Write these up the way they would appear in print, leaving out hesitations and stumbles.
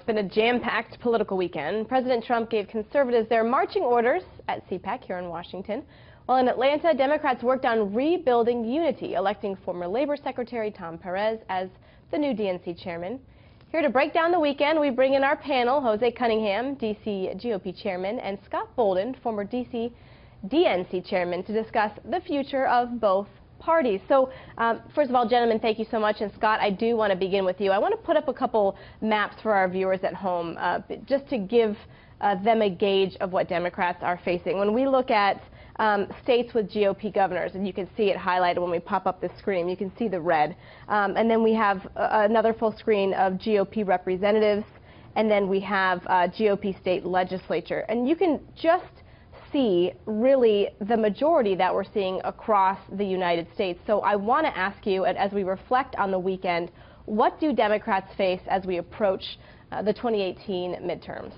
it's been a jam-packed political weekend. President Trump gave conservatives their marching orders at CPAC here in Washington. While in Atlanta, Democrats worked on rebuilding unity, electing former Labor Secretary Tom Perez as the new DNC chairman. Here to break down the weekend, we bring in our panel, Jose Cunningham, D.C. GOP chairman, and Scott Bolden, former D.C. DNC chairman, to discuss the future of both parties. So, first of all, gentlemen, thank you so much. And Scott, I do want to begin with you. I want to put up a couple maps for our viewers at home, just to give them a gauge of what Democrats are facing. When we look at states with GOP governors, and you can see it highlighted when we pop up the screen, you can see the red. And then we have another full screen of GOP representatives, and then we have GOP state legislature. And you can just see really the majority that we're seeing across the United States. So I want to ask you, as we reflect on the weekend, what do Democrats face as we approach the 2018 midterms?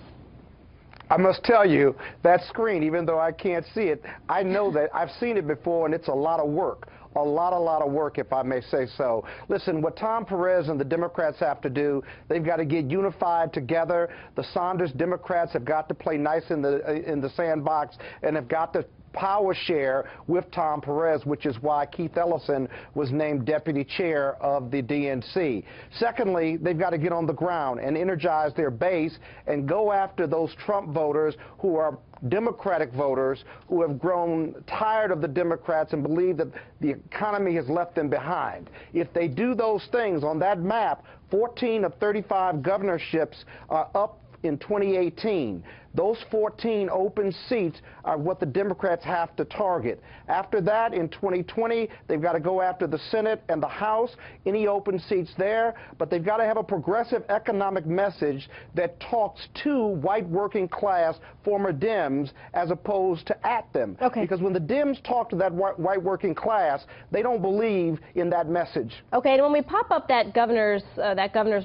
I must tell you, that screen, even though I can't see it, I know that I've seen it before, and it's a lot of work. A lot of work, if I may say so. Listen, what Tom Perez and the Democrats have to do, they've got to get unified together. The Sanders Democrats have got to play nice in the sandbox and have got to power share with Tom Perez, which is why Keith Ellison was named deputy chair of the DNC. Secondly, they've got to get on the ground and energize their base and go after those Trump voters who are Democratic voters who have grown tired of the Democrats and believe that the economy has left them behind. If they do those things on that map, 14 of 35 governorships are up in 2018. Those 14 open seats are what the Democrats have to target. After that, in 2020, they've got to go after the Senate and the House, any open seats there, but they've got to have a progressive economic message that talks to white working class former Dems as opposed to at them. Okay. Because when the Dems talk to that white working class, they don't believe in that message. Okay, and when we pop up that governor's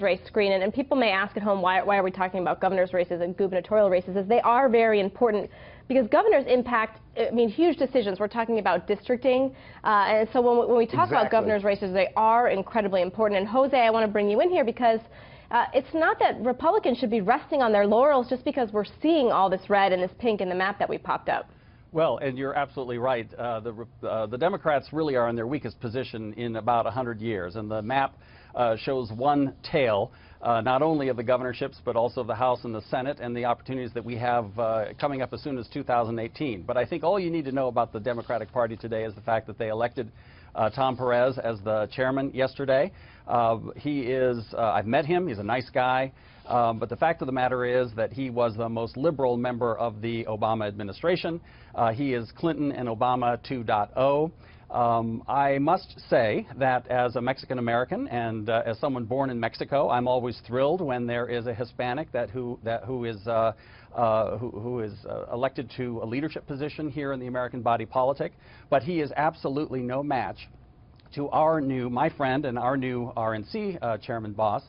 race screen, and people may ask at home, why are we talking about governor's races and gubernatorial races? They are very important because governors impact, huge decisions. We're talking about districting. And so when we talk about governor's races, they are incredibly important. And Jose, I want to bring you in here because it's not that Republicans should be resting on their laurels just because we're seeing all this red and this pink in the map that we popped up. Well, and you're absolutely right. The Democrats really are in their weakest position in about 100 years. And the map shows one tail, not only of the governorships, but also of the House and the Senate, and the opportunities that we have coming up as soon as 2018. But I think all you need to know about the Democratic Party today is the fact that they elected Tom Perez as the chairman yesterday. He is, I've met him, he's a nice guy, but the fact of the matter is that he was the most liberal member of the Obama administration. He is Clinton and Obama 2.0. I must say that as a Mexican-American and as someone born in Mexico, I'm always thrilled when there is a Hispanic who is elected to a leadership position here in the American body politic. But he is absolutely no match to my friend and our new RNC chairman boss,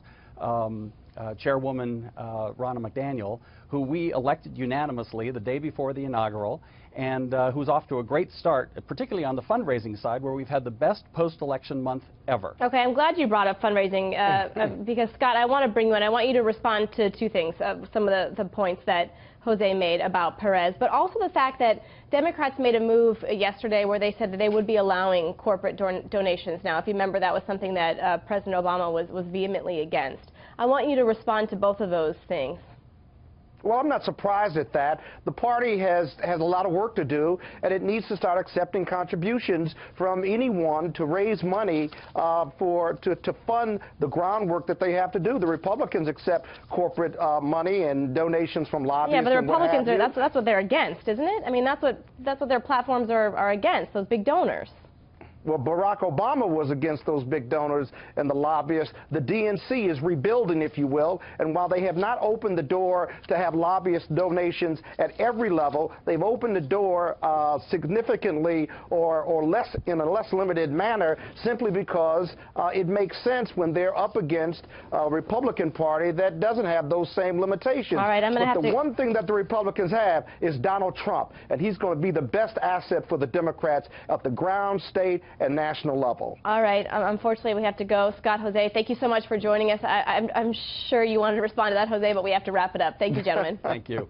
Chairwoman Ronna McDaniel, who we elected unanimously the day before the inaugural, and who's off to a great start, particularly on the fundraising side, where we've had the best post-election month ever. Okay, I'm glad you brought up fundraising, because, Scott, I want to bring you in. I want you to respond to two things, some of the points that Jose made about Perez, but also the fact that Democrats made a move yesterday where they said that they would be allowing corporate donations now. If you remember, that was something that President Obama was vehemently against. I want you to respond to both of those things. Well, I'm not surprised at that. The party has a lot of work to do, and it needs to start accepting contributions from anyone to raise money to fund the groundwork that they have to do. The Republicans accept corporate money and donations from lobbyists. Yeah, but the Republicans that's what they're against, isn't it? I mean, that's what their platforms are against, those big donors. Well, Barack Obama was against those big donors and the lobbyists. The DNC is rebuilding, if you will, and while they have not opened the door to have lobbyist donations at every level, they've opened the door significantly or less in a less limited manner simply because it makes sense when they're up against a Republican Party that doesn't have those same limitations. All right, but the one thing that the Republicans have is Donald Trump, and he's going to be the best asset for the Democrats at the ground, state, and national level. All right. Unfortunately, we have to go. Scott, Jose, thank you so much for joining us. I'm sure you wanted to respond to that, Jose, but we have to wrap it up. Thank you, gentlemen. Thank you.